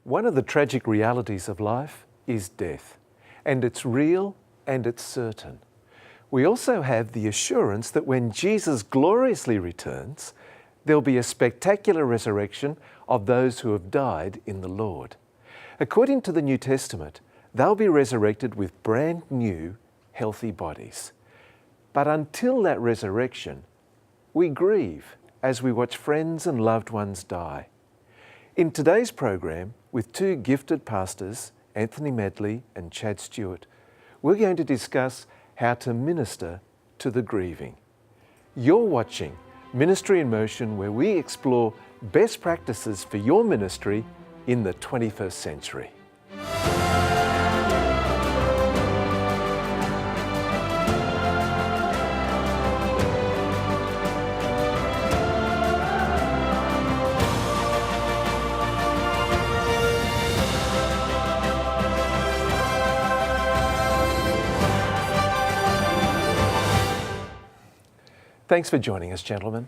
One of the tragic realities of life is death, and it's real and it's certain. We also have the assurance that when Jesus gloriously returns, there'll be a spectacular resurrection of those who have died in the Lord. According to the New Testament, they'll be resurrected with brand new, healthy bodies. But until that resurrection, we grieve as we watch friends and loved ones die. In today's program, with two gifted pastors, Anthony Medley and Chad Stuart, we're going to discuss how to minister to the grieving. You're watching Ministry in Motion, where we explore best practices for your ministry in the 21st century. Thanks for joining us, gentlemen.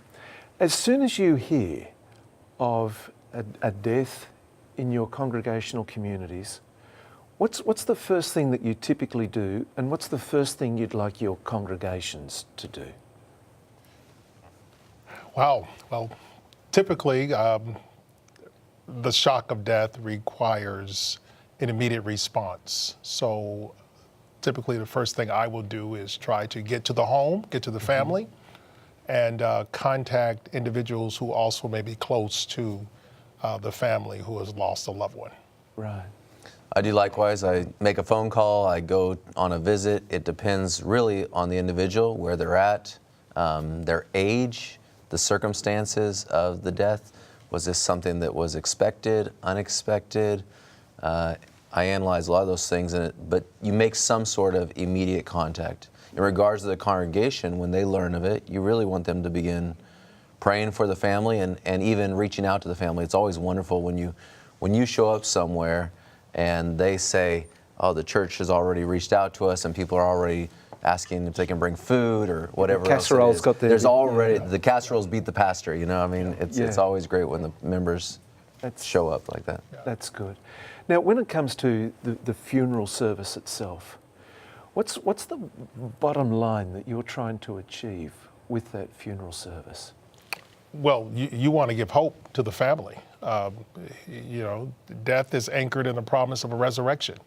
As soon as you hear of a death in your congregational communities, what's the first thing that you typically do, and what's the first thing you'd like your congregations to do? Wow. Well, typically, the shock of death requires an immediate response. So typically the first thing I will do is try to get to the home, get to the family, and contact individuals who also may be close to the family who has lost a loved one. Right. I do likewise. I make a phone call, I go on a visit. It depends really on the individual, where they're at, their age, the circumstances of the death. Was this something that was expected, unexpected? I analyze a lot of those things, but you make some sort of immediate contact. In regards to the congregation, when they learn of it, you really want them to begin praying for the family and even reaching out to the family. It's always wonderful when you show up somewhere and they say, oh, the church has already reached out to us and people are already asking if they can bring food or whatever. Casserole's got there's already, the casseroles beat the pastor, you know? I mean, it's always great when the members show up like that. That's good. Now, when it comes to the funeral service itself, what's the bottom line that you're trying to achieve with that funeral service? Well, you want to give hope to the family. Death is anchored in the promise of a resurrection.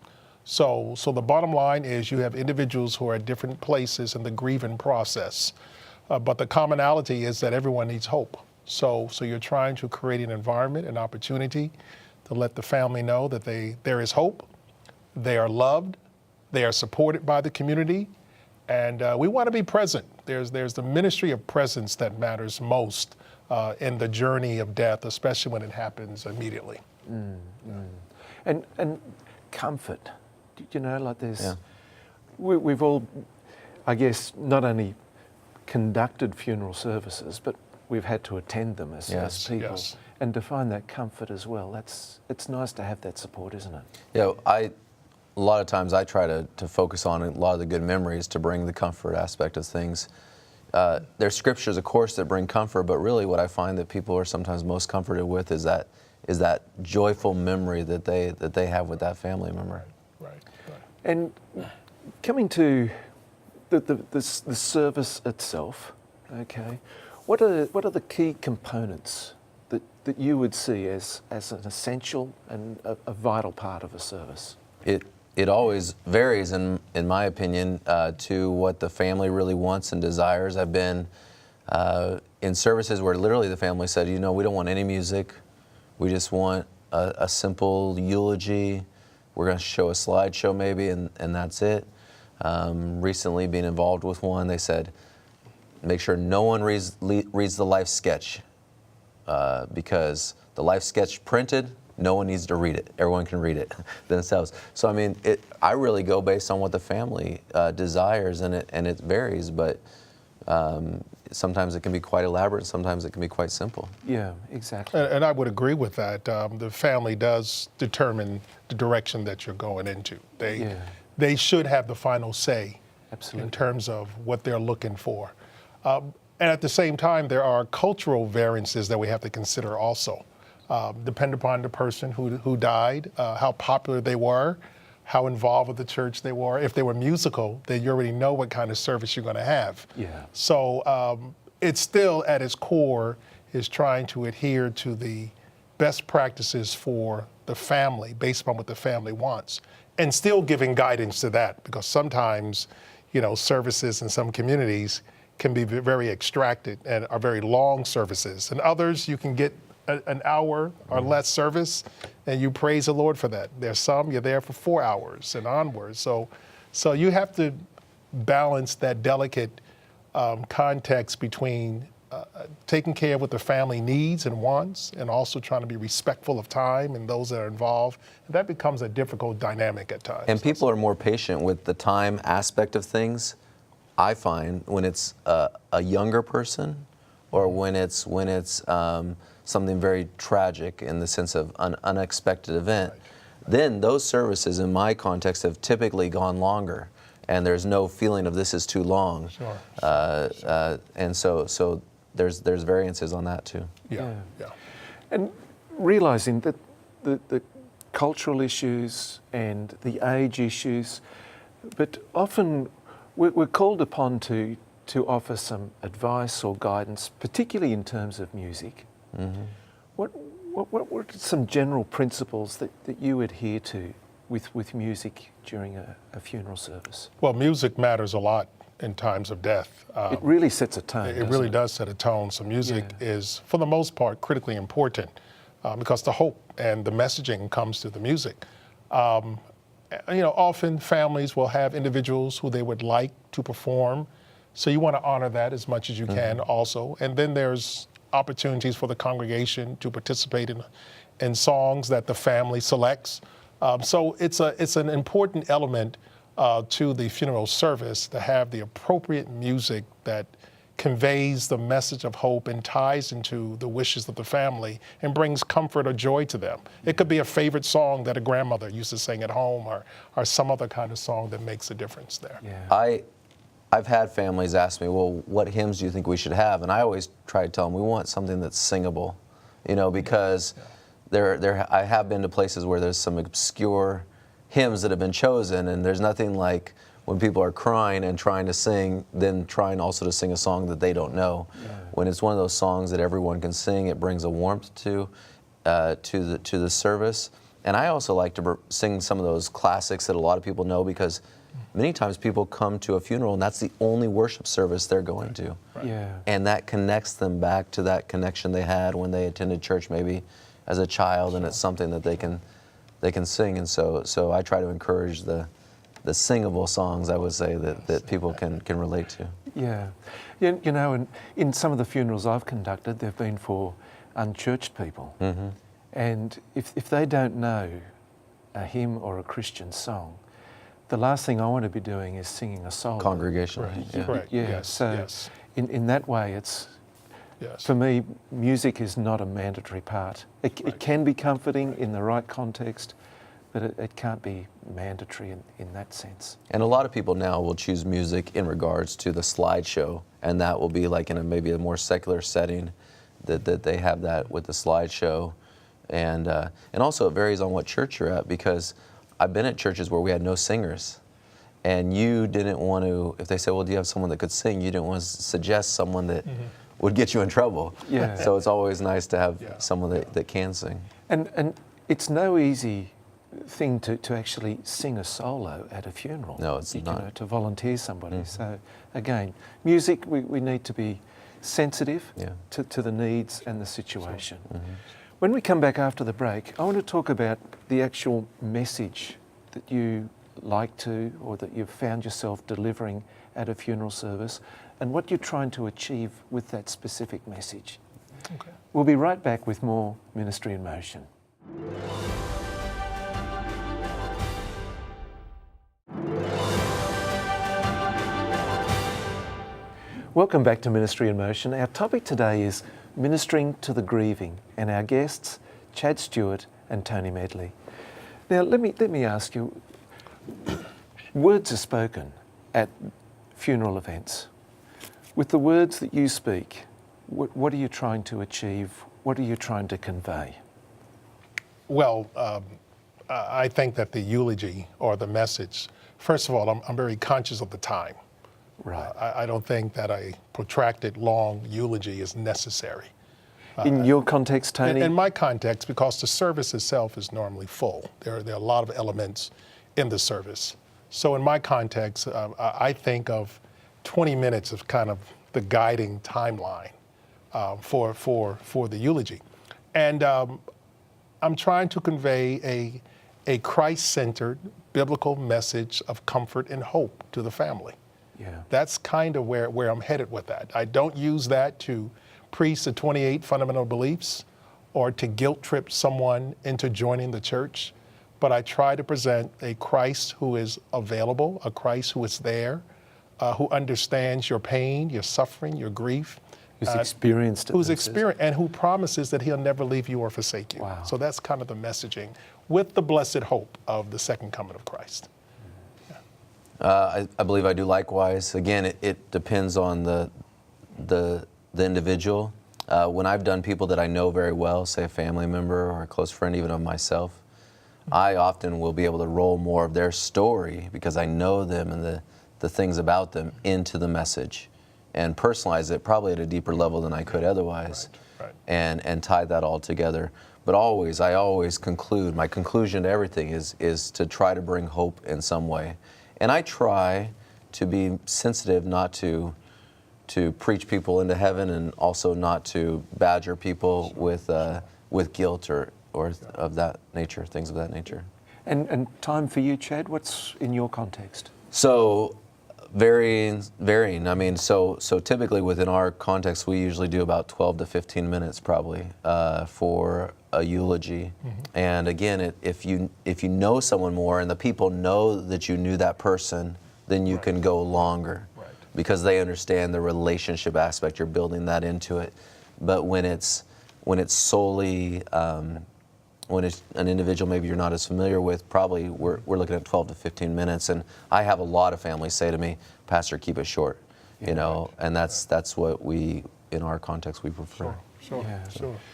So the bottom line is you have individuals who are at different places in the grieving process, but the commonality is that everyone needs hope. So you're trying to create an environment, an opportunity to let the family know that there is hope, they are loved, they are supported by the community, and we want to be present. There's the ministry of presence that matters most in the journey of death, especially when it happens immediately. And comfort, like there's, we've all, I guess, not only conducted funeral services, but we've had to attend them as people, and to find that comfort as well. It's nice to have that support, isn't it? Yeah, a lot of times I try to focus on a lot of the good memories to bring the comfort aspect of things. There's scriptures, of course, that bring comfort, but really what I find that people are sometimes most comforted with is that joyful memory that they have with that family member. Right. And coming to the service itself, okay, what are the key components that you would see as an essential and a vital part of a service? It always varies, in my opinion, to what the family really wants and desires. I've been in services where literally the family said, we don't want any music. We just want a simple eulogy. We're going to show a slideshow maybe, and that's it. Recently being involved with one, they said, make sure no one reads the life sketch because the life sketch printed, no one needs to read it. Everyone can read it themselves. So I mean, I really go based on what the family desires, and it varies. But sometimes it can be quite elaborate. Sometimes it can be quite simple. Yeah, exactly. And I would agree with that. The family does determine the direction that you're going into. They should have the final say. Absolutely. In terms of what they're looking for. And at the same time, there are cultural variances that we have to consider also. depend upon the person who died, how popular they were, how involved with the church they were. If they were musical, then you already know what kind of service you're going to have. Yeah. So it's still at its core is trying to adhere to the best practices for the family based upon what the family wants, and still giving guidance to that, because sometimes, services in some communities can be very extracted and are very long services, and others you can get an hour or less service, and you praise the Lord for that. There's some you're there for 4 hours and onwards. So you have to balance that delicate context between taking care of what the family needs and wants, and also trying to be respectful of time and those that are involved. And that becomes a difficult dynamic at times. And people are more patient with the time aspect of things, I find, when it's a younger person, or when it's something very tragic in the sense of an unexpected event. Right. Then those services, in my context, have typically gone longer, and there's no feeling of this is too long. Sure. And so there's variances on that too. Yeah. And realizing that the cultural issues and the age issues, but often we're called upon to offer some advice or guidance, particularly in terms of music. Mm-hmm. What are some general principles that you adhere to with music during a funeral service? Well, music matters a lot in times of death. It really sets a tone. It really does set a tone. So music is, for the most part, critically important because the hope and the messaging comes through the music. Often families will have individuals who they would like to perform, so you want to honor that as much as you can also. And then there's opportunities for the congregation to participate in songs that the family selects. So it's an important element to the funeral service to have the appropriate music that conveys the message of hope and ties into the wishes of the family and brings comfort or joy to them. It could be a favorite song that a grandmother used to sing at home, or some other kind of song that makes a difference there. Yeah. I've had families ask me, well, what hymns do you think we should have? And I always try to tell them, we want something that's singable, because I have been to places where there's some obscure hymns that have been chosen, and there's nothing like when people are crying and trying to sing, then trying also to sing a song that they don't know. Yeah. When it's one of those songs that everyone can sing, it brings a warmth to the service. And I also like to sing some of those classics that a lot of people know, because many times people come to a funeral and that's the only worship service they're going to. Right. Yeah. And that connects them back to that connection they had when they attended church maybe as a child, and it's something that they can sing. And so I try to encourage the singable songs, I would say, that people can relate to. Yeah. And in some of the funerals I've conducted, they've been for unchurched people. Mm-hmm. And if they don't know a hymn or a Christian song, the last thing I want to be doing is singing a solo. Congregational. Right. Yeah. Correct. Yeah. Yes. So yes. in that way, it's, yes. for me, music is not a mandatory part. It can be comforting in the right context, but it can't be mandatory in that sense. And a lot of people now will choose music in regards to the slideshow, and that will be like in maybe a more secular setting, that they have that with the slideshow. And also it varies on what church you're at, because I've been at churches where we had no singers, and you didn't want to, if they said, well, do you have someone that could sing, you didn't want to suggest someone that would get you in trouble. Yeah. So it's always nice to have someone that can sing. And it's no easy thing to actually sing a solo at a funeral. No, it's not. To volunteer somebody. So again, music, we need to be sensitive to the needs and the situation. When we come back after the break, I want to talk about the actual message that you like to, or that you've found yourself delivering at a funeral service, and what you're trying to achieve with that specific message. Okay. We'll be right back with more Ministry in Motion. Welcome back to Ministry in Motion. Our topic today is ministering to the grieving, and our guests, Chad Stuart and Tony Medley. Now, let me ask you, words are spoken at funeral events. With the words that you speak, what are you trying to achieve? What are you trying to convey? Well, I think that the eulogy or the message, first of all, I'm very conscious of the time. Right. I don't think that a protracted, long eulogy is necessary. In your context, Tony? In my context, because the service itself is normally full. There are a lot of elements in the service. So in my context, I think of 20 minutes as kind of the guiding timeline for the eulogy. And I'm trying to convey a Christ-centered biblical message of comfort and hope to the family. Yeah. That's kind of where I'm headed with that. I don't use that to preach the 28 fundamental beliefs or to guilt trip someone into joining the church, but I try to present a Christ who is available, a Christ who is there, who understands your pain, your suffering, your grief. Who's experienced it. Who's experienced and who promises that he'll never leave you or forsake you. Wow. So that's kind of the messaging with the blessed hope of the second coming of Christ. I believe I do likewise. Again, it depends on the individual. When I've done people that I know very well, say a family member or a close friend even of myself, I often will be able to roll more of their story because I know them and the things about them into the message and personalize it probably at a deeper level than I could otherwise, Right. and tie that all together. But I always conclude, my conclusion to everything is to try to bring hope in some way. And I try to be sensitive not to preach people into heaven and also not to badger people with guilt or of that nature, things of that nature. And time for you, Chad, what's in your context? So varying. I mean, so typically within our context, we usually do about 12 to 15 minutes probably for a eulogy. Mm-hmm. And again, if you know someone more and the people know that you knew that person, then you can go longer because they understand the relationship aspect. You're building that into it. But when it's solely when it's an individual maybe you're not as familiar with, probably we're looking at 12 to 15 minutes. And I have a lot of families say to me, Pastor, keep it short, you know, and that's what we, in our context, we prefer. Sure.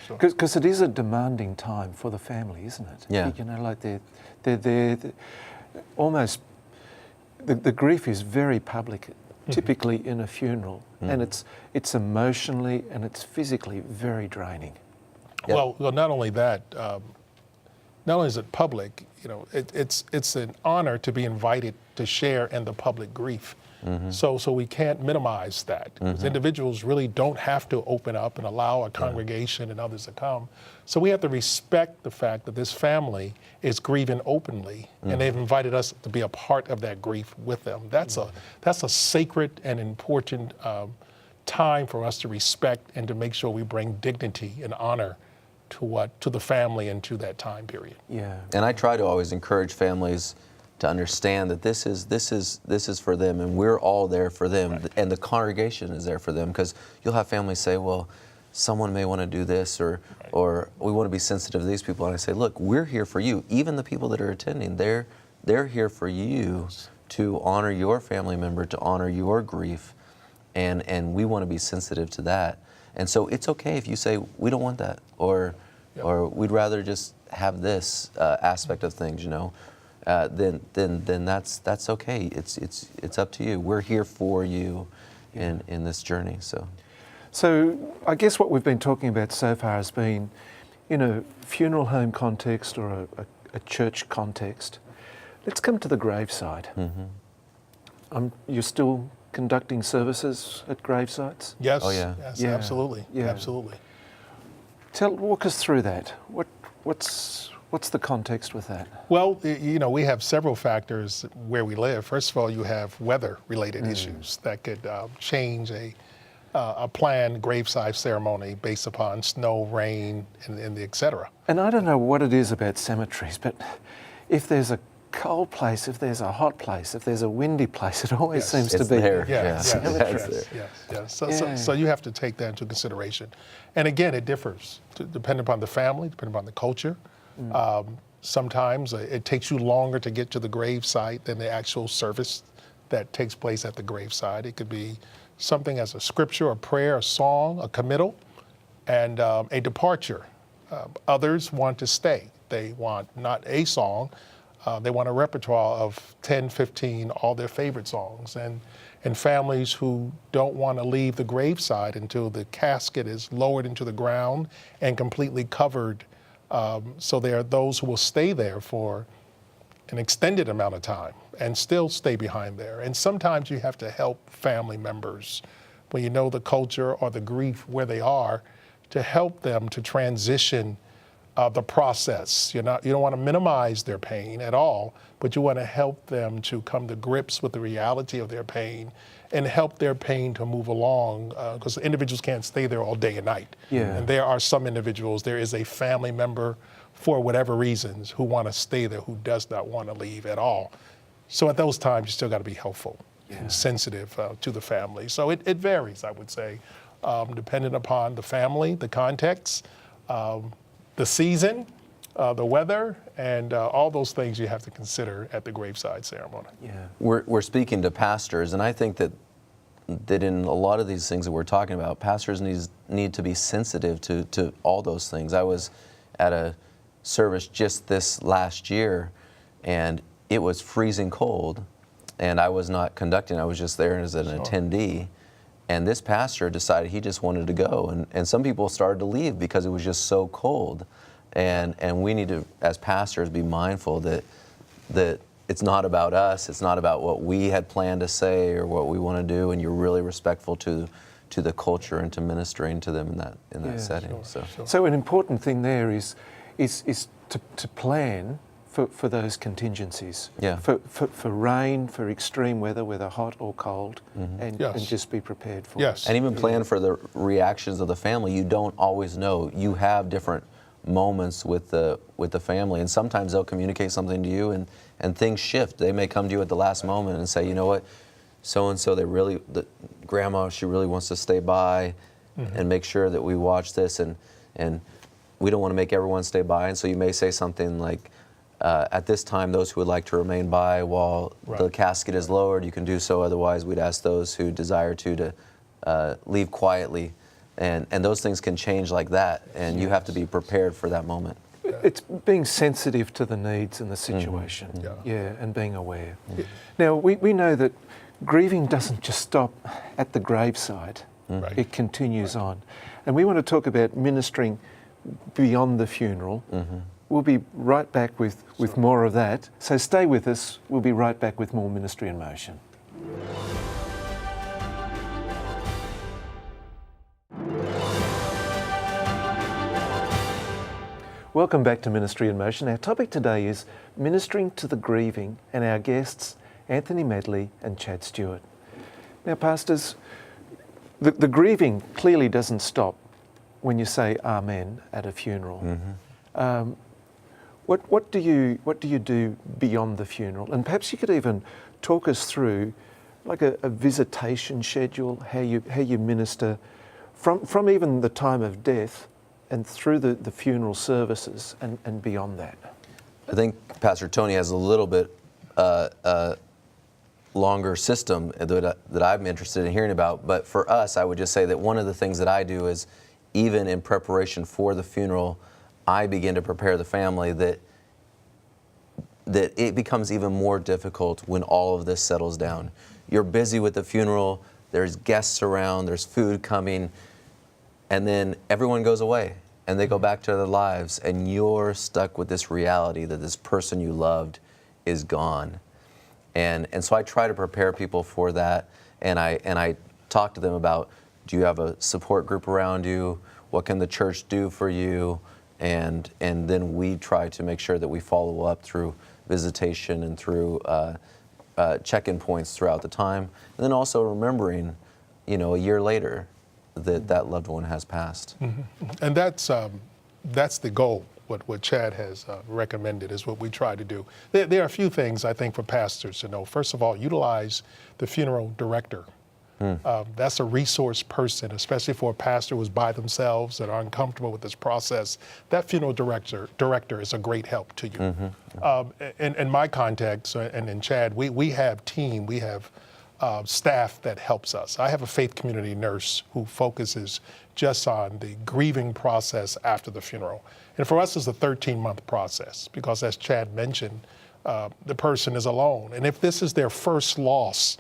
Because it is a demanding time for the family, isn't it? Yeah. You know, like they're almost, the grief is very public, typically in a funeral, and it's emotionally and it's physically very draining. Yep. Well, not only that, not only is it public, you know, it's an honor to be invited to share in the public grief. Mm-hmm. So we can't minimize that. Because individuals really don't have to open up and allow a congregation and others to come. So we have to respect the fact that this family is grieving openly, and they've invited us to be a part of that grief with them. That's a sacred and important time for us to respect and to make sure we bring dignity and honor to the family and to that time period. Yeah. And I try to always encourage families to understand that this is for them, and we're all there for them, and the congregation is there for them. Because you'll have families say, "Well, someone may want to do this, or we want to be sensitive to these people." And I say, "Look, we're here for you. Even the people that are attending, they're here for you to honor your family member, to honor your grief, and we want to be sensitive to that." And so it's okay if you say we don't want that, or we'd rather just have this aspect of things, you know. Then that's okay. It's up to you. We're here for you in this journey. So I guess what we've been talking about so far has been in a funeral home context or a church context. Let's come to the graveside. Mm-hmm. You're still conducting services at gravesites? Yes. Oh yeah. Yes, absolutely. Yeah. Absolutely. Walk us through that. What's the context with that? Well, you know, we have several factors where we live. First of all, you have weather-related issues that could change a planned graveside ceremony based upon snow, rain, and et cetera. And I don't know what it is about cemeteries, but if there's a cold place, if there's a hot place, if there's a windy place, it always seems to be there. Yes. Yeah. So you have to take that into consideration. And again, it differs depending upon the family, depending upon the culture. Sometimes it takes you longer to get to the gravesite than the actual service that takes place at the gravesite. It could be something as a scripture, a prayer, a song, a committal, and a departure. Others want to stay They want not a song, they want a repertoire of 10, 15, all their favorite songs. And families who don't want to leave the graveside until the casket is lowered into the ground and completely covered. So there are those who will stay there for an extended amount of time and still stay behind there. And sometimes you have to help family members when you know the culture or the grief where they are, to help them to transition the process. You don't want to minimize their pain at all, but you want to help them to come to grips with the reality of their pain and help their pain to move along, because individuals can't stay there all day and night. Yeah. And there are some individuals, there is a family member for whatever reasons who want to stay there, who does not want to leave at all. So at those times, you still got to be helpful and sensitive to the family. So it varies, I would say, depending upon the family, the context, the season, the weather, and all those things you have to consider at the graveside ceremony. Yeah. We're speaking to pastors, and I think that in a lot of these things that we're talking about, pastors need to be sensitive to all those things. I was at a service just this last year, and it was freezing cold, and I was not conducting, I was just there as an attendee. And this pastor decided he just wanted to go. And some people started to leave because it was just so cold. And we need to, as pastors, be mindful that it's not about us, it's not about what we had planned to say or what we want to do, and you're really respectful to the culture and to ministering to them in that setting. So an important thing there is to plan for those contingencies, for rain, for extreme weather, whether hot or cold, and just be prepared for it. And even plan for the reactions of the family. You don't always know. You have different moments with the family, and sometimes they'll communicate something to you, and things shift. They may come to you at the last moment and say, you know what, so-and-so, the grandma, she really wants to stay by and make sure that we watch this, and we don't want to make everyone stay by, and so you may say something like, at this time, those who would like to remain by while the casket is lowered, you can do so. Otherwise, we'd ask those who desire to leave quietly. And those things can change like that, and you have to be prepared for that moment. It's being sensitive to the needs and the situation, and being aware. Now, we know that grieving doesn't just stop at the graveside. It continues on. And we want to talk about ministering beyond the funeral. We'll be right back with more of that. So stay with us. We'll be right back with more Ministry in Motion. Welcome back to Ministry in Motion. Our topic today is ministering to the grieving, and our guests, Anthony Medley and Chad Stuart. Now, pastors, the grieving clearly doesn't stop when you say Amen at a funeral. What do you do beyond the funeral? And perhaps you could even talk us through like a visitation schedule, how you minister from even the time of death and through the funeral services and beyond that. I think Pastor Tony has a little bit longer system that I'm interested in hearing about. But for us, I would just say that one of the things that I do is, even in preparation for the funeral, I begin to prepare the family that it becomes even more difficult when all of this settles down. You're busy with the funeral, there's guests around, there's food coming, and then everyone goes away and they go back to their lives, and you're stuck with this reality that this person you loved is gone. And so I try to prepare people for that, and I talk to them about, do you have a support group around you? What can the church do for you? And then we try to make sure that we follow up through visitation and through check-in points throughout the time. And then also remembering, a year later that loved one has passed. And that's the goal. What Chad has recommended is what we try to do. There are a few things I think for pastors to know. First of all, utilize the funeral director. That's a resource person, especially for a pastor who's by themselves and are uncomfortable with this process. That funeral director is a great help to you. In my context, and in Chad, we have team, we have staff that helps us. I have a faith community nurse who focuses just on the grieving process after the funeral. And for us, it's a 13-month process because, as Chad mentioned, the person is alone. And if this is their first loss,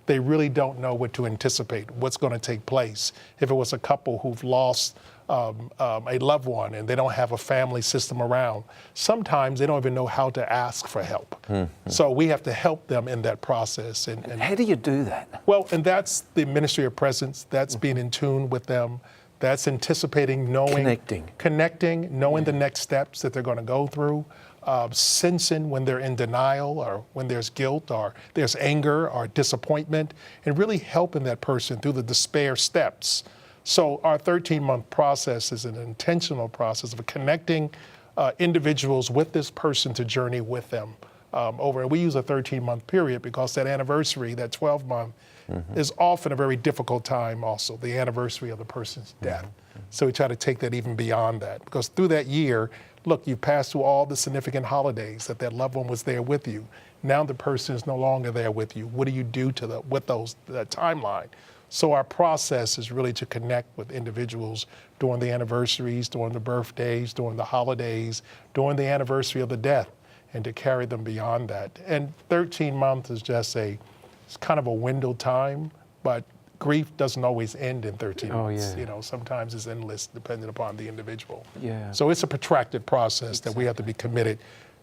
they really don't know what to anticipate, what's going to take place. If it was a couple who've lost a loved one and they don't have a family system around, sometimes they don't even know how to ask for help. Mm-hmm. So we have to help them in that process. And how do you do that? Well, and that's the ministry of presence. That's being in tune with them. That's anticipating, knowing, connecting, knowing the next steps that they're going to go through. Sensing when they're in denial or when there's guilt or there's anger or disappointment, and really helping that person through the despair steps. So our 13-month process is an intentional process of connecting individuals with this person to journey with them over. We use a 13-month period because that anniversary, that 12-month, is often a very difficult time also, the anniversary of the person's death. So we try to take that even beyond that, because through that year, look, you passed through all the significant holidays that loved one was there with you. Now the person is no longer there with you. What do you do with that timeline? So our process is really to connect with individuals during the anniversaries, during the birthdays, during the holidays, during the anniversary of the death, and to carry them beyond that. And 13 months is just it's kind of a window time, but grief doesn't always end in 13 months. Yeah. You know, sometimes it's endless depending upon the individual. Yeah. So it's a protracted process that we have to be committed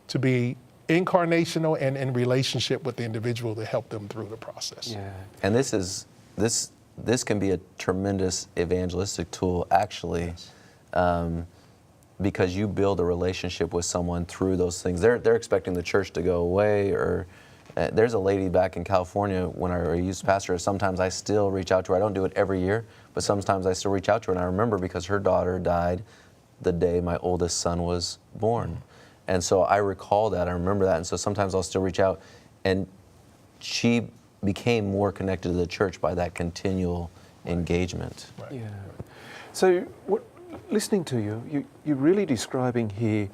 to be incarnational and in relationship with the individual to help them through the process. Yeah. And this can be a tremendous evangelistic tool, actually, because you build a relationship with someone through those things. They're expecting the church to go away, or there's a lady back in California when I used to pastor. Sometimes I still reach out to her. I don't do it every year, but sometimes I still reach out to her. And I remember because her daughter died the day my oldest son was born. And so I recall that, I remember that. And so sometimes I'll still reach out. And she became more connected to the church by that continual engagement. Right. Yeah. So listening to you're really describing here,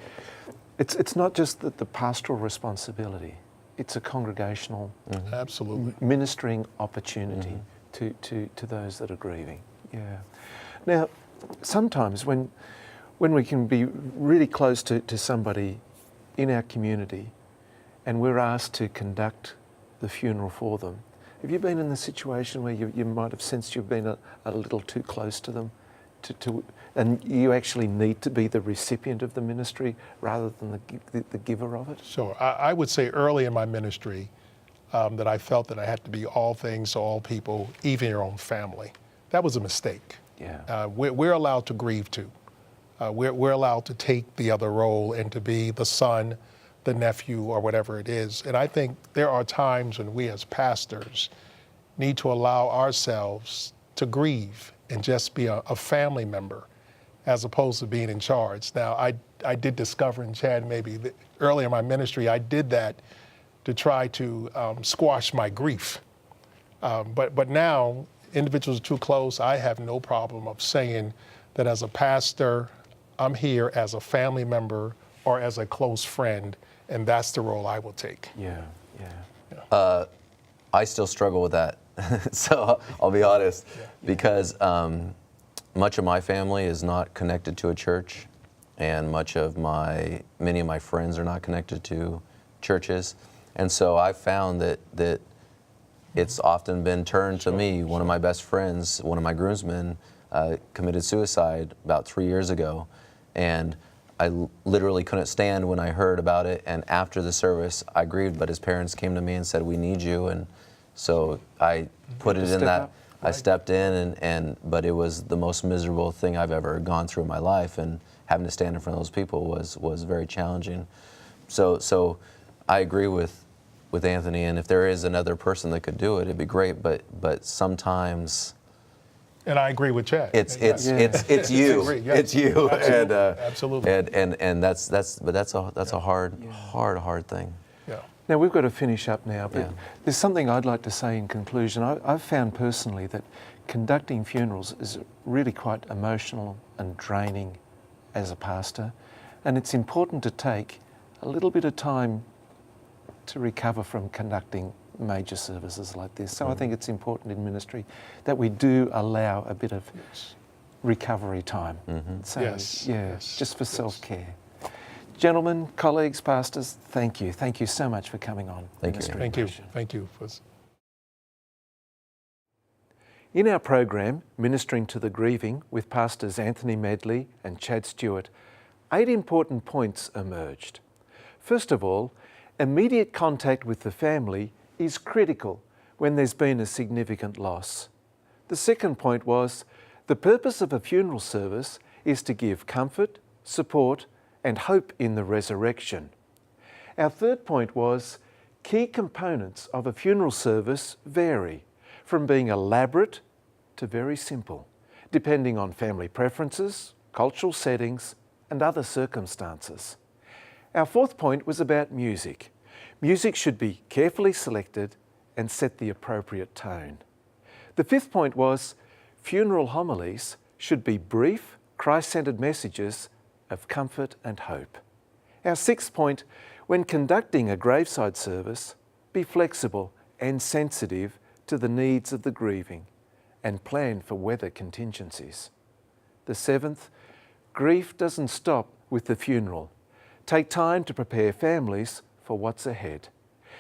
it's not just the pastoral responsibility. It's a congregational, absolutely, ministering opportunity to those that are grieving. Yeah. Now, sometimes when we can be really close to somebody in our community, and we're asked to conduct the funeral for them, have you been in the situation where you might have sensed you've been a little too close to them, and you actually need to be the recipient of the ministry rather than the giver of it? Sure. I would say early in my ministry that I felt that I had to be all things to all people, even your own family. That was a mistake. Yeah. We're allowed to grieve too. We're allowed to take the other role and to be the son, the nephew, or whatever it is. And I think there are times when we as pastors need to allow ourselves to grieve and just be a family member as opposed to being in charge. Now, I did discover in Chad maybe that early in my ministry, I did that to try to squash my grief. But now, individuals are too close, I have no problem of saying that as a pastor, I'm here as a family member or as a close friend, and that's the role I will take. Yeah. I still struggle with that. So I'll be honest, because much of my family is not connected to a church, and many of my friends are not connected to churches. And so I've found that it's often been turned to me. One of my best friends, one of my groomsmen, committed suicide about 3 years ago. And I literally couldn't stand when I heard about it. And after the service, I grieved, but his parents came to me and said, "We need you." And so I put it in that. I stepped in, but it was the most miserable thing I've ever gone through in my life. And having to stand in front of those people was very challenging. So I agree with Anthony. And if there is another person that could do it, it'd be great. But sometimes. And I agree with Chad. It's you. It's you. Absolutely. And that's a hard thing. Yeah. Now we've got to finish up now, but there's something I'd like to say in conclusion. I've found personally that conducting funerals is really quite emotional and draining as a pastor, and it's important to take a little bit of time to recover from conducting major services like this. So I think it's important in ministry that we do allow a bit of recovery time. So just for self-care. Gentlemen, colleagues, pastors, thank you. Thank you so much for coming on. Thank you. Thank you. Thank you. In our program, Ministering to the Grieving, with Pastors Anthony Medley and Chad Stuart, 8 important points emerged. First of all, immediate contact with the family is critical when there's been a significant loss. The second point was, the purpose of a funeral service is to give comfort, support, and hope in the resurrection. Our third point was, key components of a funeral service vary, from being elaborate to very simple, depending on family preferences, cultural settings, and other circumstances. Our fourth point was about music. Music should be carefully selected and set the appropriate tone. The fifth point was, funeral homilies should be brief, Christ-centred messages of comfort and hope. Our sixth point, when conducting a graveside service, be flexible and sensitive to the needs of the grieving and plan for weather contingencies. The seventh, grief doesn't stop with the funeral. Take time to prepare families for what's ahead.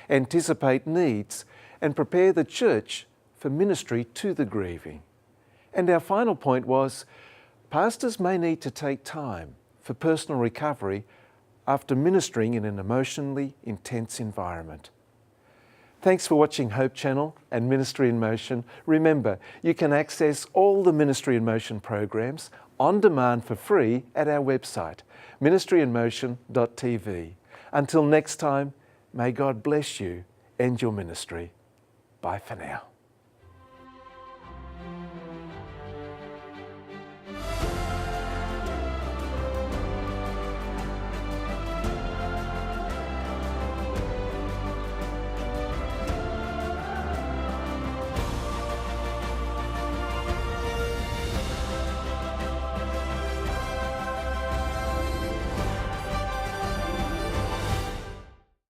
Anticipate needs and prepare the church for ministry to the grieving. And our final point was, pastors may need to take time for personal recovery after ministering in an emotionally intense environment. Thanks for watching Hope Channel and Ministry in Motion. Remember, you can access all the Ministry in Motion programs on demand for free at our website, ministryinmotion.tv. Until next time, may God bless you and your ministry. Bye for now.